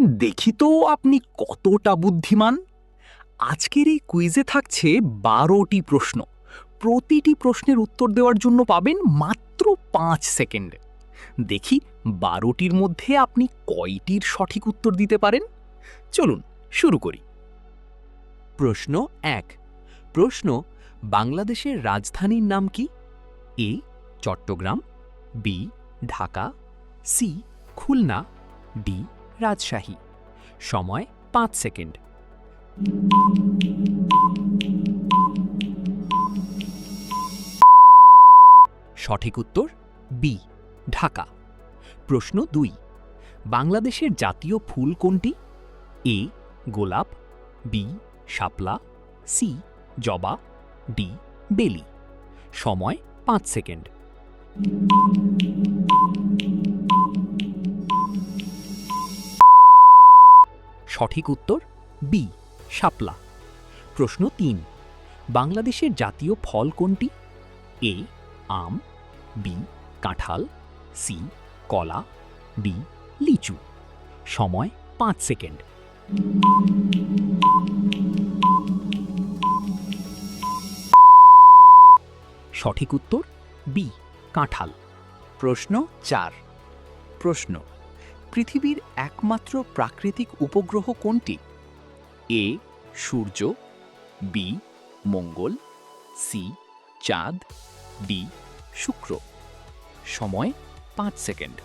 দেখি তো আপনি কতটা বুদ্ধিমান। আজকের এই কুইজে থাকছে 12টি প্রশ্ন। প্রতিটি প্রশ্নের উত্তর দেওয়ার জন্য পাবেন মাত্র 5 সেকেন্ড। দেখি 12টির মধ্যে আপনি কয়টির সঠিক উত্তর দিতে পারেন। চলুন শুরু করি। প্রশ্ন ১। প্রশ্ন, বাংলাদেশের রাজধানীর নাম কি? A Chattogram, B Dhaka, C Khulna, D Rajshahi. সময় 5 সেকেন্ড। সঠিক উত্তর বি ঢাকা। প্রশ্ন ২। বাংলাদেশের জাতীয় ফুল কোনটি? এ গোলাপ, বি শাপলা, সি জবা, ডি বেলি। সময় 5 সেকেন্ড। সঠিক উত্তর বি শাপলা। প্রশ্ন ৩। বাংলাদেশের জাতীয় ফল কোনটি? এ আম, বি কাঁঠাল, সি কলা, ডি লিচু। সময় 5 সেকেন্ড। সঠিক উত্তর বি কাঁঠাল। প্রশ্ন 4। প্রশ্ন, পৃথিবীর একমাত্র প্রাকৃতিক উপগ্রহ কোনটি? এ সূর্য, বি মঙ্গল, সি চাঁদ, ডি শুক্র। সময় 5 সেকেন্ড।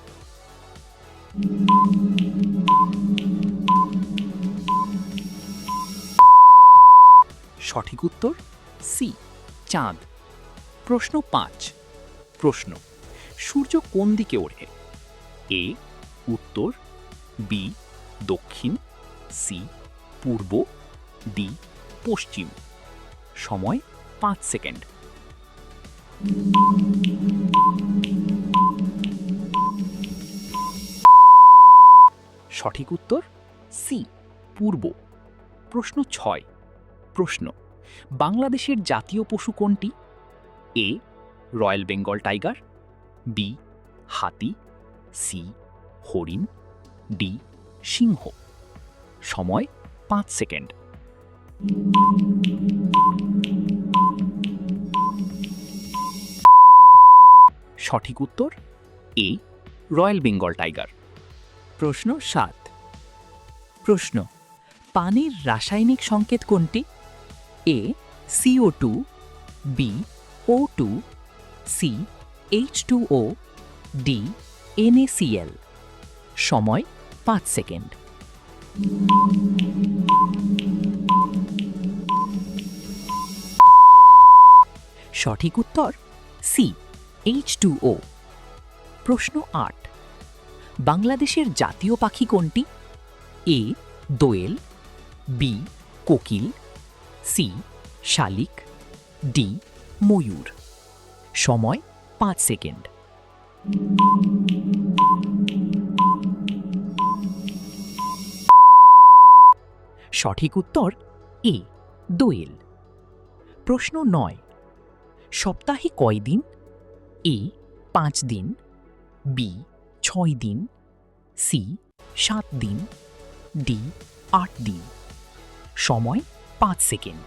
সঠিক উত্তর সি চাঁদ। প্রশ্ন 5। প্রশ্ন, সূর্য কোন দিকে ওঠে? এ উত্তর, বি দক্ষিণ, সি পূর্ব, ডি পশ্চিম। সময় 5 সেকেন্ড। সঠিক উত্তর সি পূর্ব। প্রশ্ন 6। প্রশ্ন, বাংলাদেশের জাতীয় পশু কোনটি? এ রয়্যাল বেঙ্গল টাইগার, বি হাতি, সি হরিণ, ডি সিংহ। সময় 5 সেকেন্ড। সঠিক উত্তর এ রয়্যাল বেঙ্গল টাইগার। প্রশ্ন 7। প্রশ্ন, পানির রাসায়নিক সংকেত কোনটি? A CO2, B O2, C H2O, D NaCl। সময় 5 সেকেন্ড। সঠিক উত্তর সি H2O। প্রশ্ন 8। বাংলাদেশের জাতীয় পাখি কোনটি? এ দোয়েল, বি কোকিল, সি শালিক, ডি ময়ূর। সময় 5 সেকেন্ড। সঠিক উত্তর এ দোয়েল। প্রশ্ন 9। সপ্তাহে কয় দিন? এ 5 দিন, বি 6 দিন, সি 7 দিন, ডি 8 দিন। সময় 5 সেকেন্ড।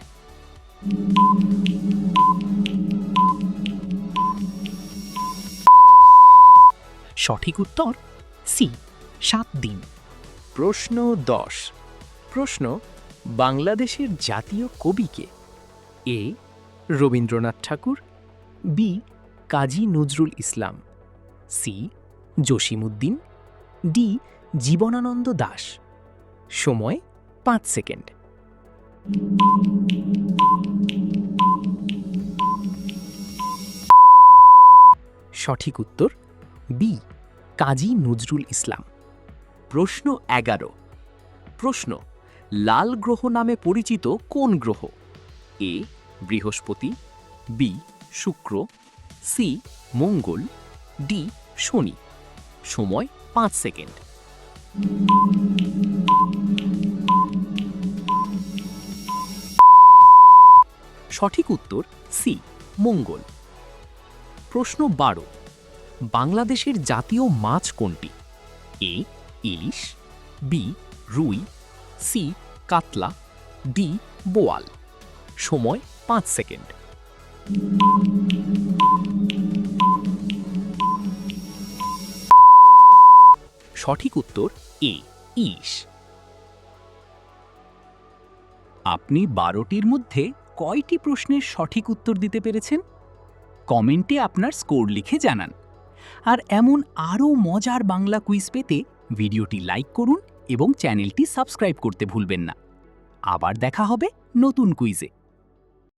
সঠিক উত্তর সি 7 দিন। প্রশ্ন 10। প্রশ্ন, বাংলাদেশের জাতীয় কবি কে? এ রবীন্দ্রনাথ ঠাকুর, B Kazi Nazrul Islam, C Jasimuddin, D Jibanananda Das. সময় 5 সেকেন্ড। সঠিক উত্তর বি কাজী নজরুল ইসলাম। প্রশ্ন 11। প্রশ্ন, লাল গ্রহ নামে পরিচিত কোন গ্রহ? এ বৃহস্পতি, বি শুক্র, সি মঙ্গল, ডি শনি। সময় 5 সেকেন্ড। সঠিক উত্তর সি মঙ্গল। প্রশ্ন 12। বাংলাদেশের জাতীয় মাছ কোনটি? এ ইলিশ, বি রুই, সি কাতলা, ডি বোয়াল। সময় 5 সেকেন্ড। সঠিক উত্তর এ ইলিশ। আপনি 12টির মধ্যে কয়টি প্রশ্নের সঠিক উত্তর দিতে পেরেছেন? কমেন্টে আপনার স্কোর লিখে জানান। আর এমন আরও মজার বাংলা কুইজ পেতে ভিডিওটি লাইক করুন এবং চ্যানেলটি সাবস্ক্রাইব করতে ভুলবেন না। আবার দেখা হবে নতুন কুইজে।